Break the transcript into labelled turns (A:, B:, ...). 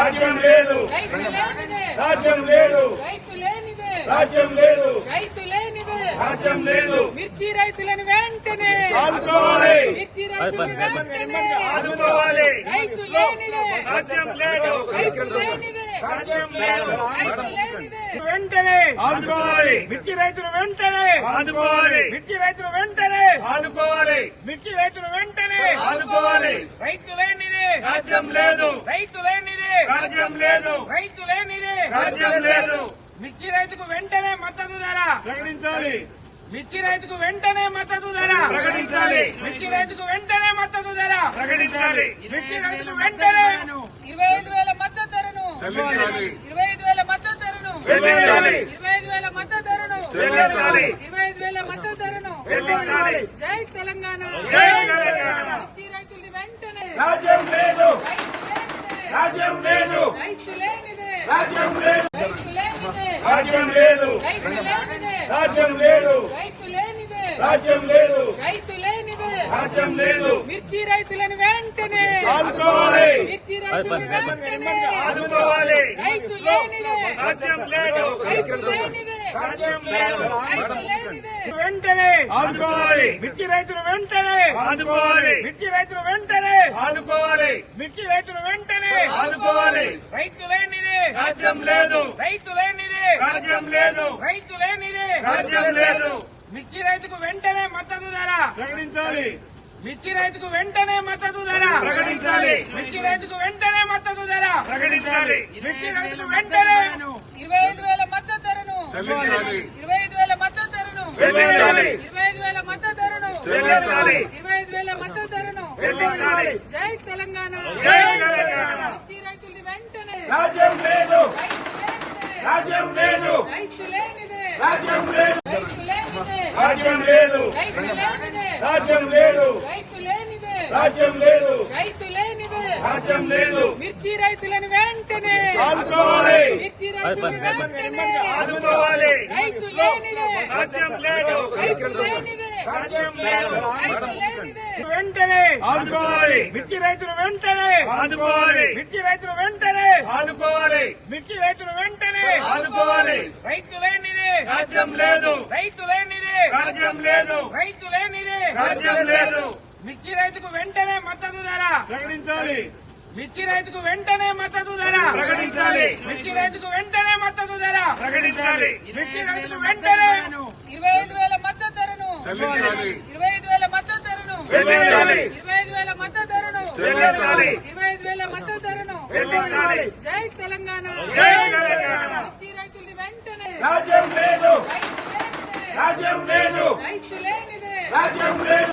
A: రాజ్యం లేదు, రాజ్యం లేదు, రాజ్యం లేదు, రాజ్యం లేదు.
B: మిర్చి రైతులను వెంటనే
A: ఆదుకోవాలి,
B: మిర్చి రైతులను వెంటనే
A: ఆదుకోవాలి.
B: రైతు లేనిదే
A: రాజ్యం లేదు,
B: రైతు లేనిదే
A: రాజ్యం లేదు.
B: రైతు లేనిదే వెంటనే
A: ఆదుకోవాలి,
B: మిర్చి రైతులు వెంటనే
A: ఆదుకోవాలి,
B: మిర్చి రైతులు వెంటనే
A: ఆదుకోవాలి,
B: మిర్చి రైతులు వెంటనే
A: ఆదుకోవాలి.
B: రైతు లేనిదే
A: రాజ్యం లేదు,
B: రైతు లేనిదే
A: రాజ్యం లేదు,
B: రైతు లేనిదే
A: రాజ్యం లేదు.
B: మిర్చి రైతుకు వెంటనే మద్దతు ధర
A: ప్రకటించాలి,
B: మిర్చి రైతుకు వెంటనే మద్దతు ధర
A: ప్రకటించాలి,
B: మిర్చి రైతుకు వెంటనే మద్దతు ధర
A: ప్రకటించాలి.
B: మిర్చి రైతుకు వెంటనే 25,000 మద్దతు ధరను
A: చెల్లించాలి,
B: 25,000 మద్దతు ధరను
A: చెల్లించాలి,
B: 25,000 మద్దతు ధరను
A: చెల్లించాలి,
B: 25,000 మద్దతు ధరను
A: చెల్లించాలి.
B: జై తెలంగాణ,
A: జై తెలంగాణ.
B: మిర్చి రైతులు వెంటనే
A: రాజ్యం లేదు,
B: రైతు లేనిదే
A: రాజ్యం లేదు,
B: రైతు లేనిదే
A: రాజ్యం లేదు,
B: రైతు లేనిదే
A: రాజ్యం లేదు,
B: రైతు లేనిదే
A: రాజ్యం లేదు,
B: రైతు లేనిదే
A: రాజ్యం లేదు,
B: రైతు లేనిదే
A: రాజ్యం లేదు.
B: మిర్చి రైతులను వెంటనే
A: ఆదుకోవాలి,
B: మిర్చి రైతులను వెంటనే
A: ఆదుకోవాలి.
B: రైతు లేనిదే
A: రాజ్యం లేదు,
B: రైతు లేనిదే
A: రాజ్యం లేదు.
B: రైతు లేనిదే వెంటనే
A: ఆదుకోవాలి,
B: మిర్చి రైతులు వెంటనే
A: ఆదుకోవాలి,
B: మిర్చి రైతులు వెంటనే
A: ఆదుకోవాలి,
B: మిర్చి రైతులు వెంటనే
A: ఆదుకోవాలి.
B: రైతు లేనిదే
A: రాజ్యం లేదు,
B: రైతు లేనిదే
A: రాజ్యం లేదు,
B: రైతు లేనిదే
A: రాజ్యం లేదు.
B: మిర్చి రైతుకు వెంటనే మద్దతు ధర
A: ప్రకటించాలి,
B: మిర్చి రైతుకు వెంటనే మద్దతు ధర
A: ప్రకటించాలి,
B: మిర్చి రైతుకు వెంటనే మద్దతు ధర
A: ప్రకటించాలి.
B: మిర్చి రైతుకు వెంటనే 25,000 మద్దతు ధరను
A: చెల్లించాలి,
B: 25,000 మద్దతు ధరను
A: చెల్లించాలి,
B: 25,000 మద్దతు ధరను
A: చెల్లించాలి,
B: 25,000 మద్దతు ధరను
A: చెల్లించాలి.
B: జై తెలంగాణ,
A: జై తెలంగాణ.
B: మిర్చి రైతులు వెంటనే
A: రాజ్యం లేదు,
B: రైతు లేనిదే
A: రాజ్యం లేదు,
B: రైతు లేనిదే
A: రాజ్యం లేదు,
B: రైతు లేనిదే
A: రాజ్యం లేదు,
B: రైతు లేనిదే
A: రాజ్యం లేదు,
B: రైతు లేనిదే
A: రాజ్యం లేదు,
B: రైతు లేనిదే
A: రాజ్యం లేదు.
B: మిర్చి రైతులను వెంటనే
A: ఆదుకోవాలి,
B: మిర్చి రైతులను వెంటనే
A: ఆదుకోవాలి.
B: రైతు లేనిదే
A: రాజ్యం లేదు,
B: రైతు లేనిదే
A: రాజ్యం లేదు.
B: రైతు లేనిదే వెంటనే
A: ఆదుకోవాలి,
B: మిర్చి రైతులు వెంటనే
A: ఆదుకోవాలి,
B: మిర్చి రైతులు వెంటనే
A: ఆదుకోవాలి,
B: మిర్చి రైతులు వెంటనే
A: ఆదుకోవాలి.
B: రైతు లేనిదే
A: రాజ్యం లేదు,
B: రైతు లేనిదే
A: రాజ్యం లేదు,
B: రైతు లేనిదే
A: రాజ్యం లేదు.
B: మిర్చి రైతుకు వెంటనే మద్దతు ధర
A: ప్రకటించాలి,
B: మిర్చి రైతుకు వెంటనే మద్దతు ధర
A: ప్రకటించాలి,
B: మిర్చి రైతుకు వెంటనే మద్దతు ధర
A: ప్రకటించాలి.
B: మిర్చి రైతుకు వెంటనే 25,000 మద్దతు ధరను
A: చెల్లించాలి,
B: 25,000 మద్దతు ధరను
A: చెల్లించాలి,
B: 25,000 మద్దతు ధరను
A: చెల్లించాలి,
B: 25,000 మద్దతు ధరను
A: చెల్లించాలి.
B: జై తెలంగాణ,
A: జై తెలంగాణ.
B: మిర్చి రైతులు వెంటనే
A: రాజ్యం లేదు,
B: రైతు లేనిదే
A: రాజ్యం లేదు,
B: రైతు లేనిదే
A: రాజ్యం లేదు.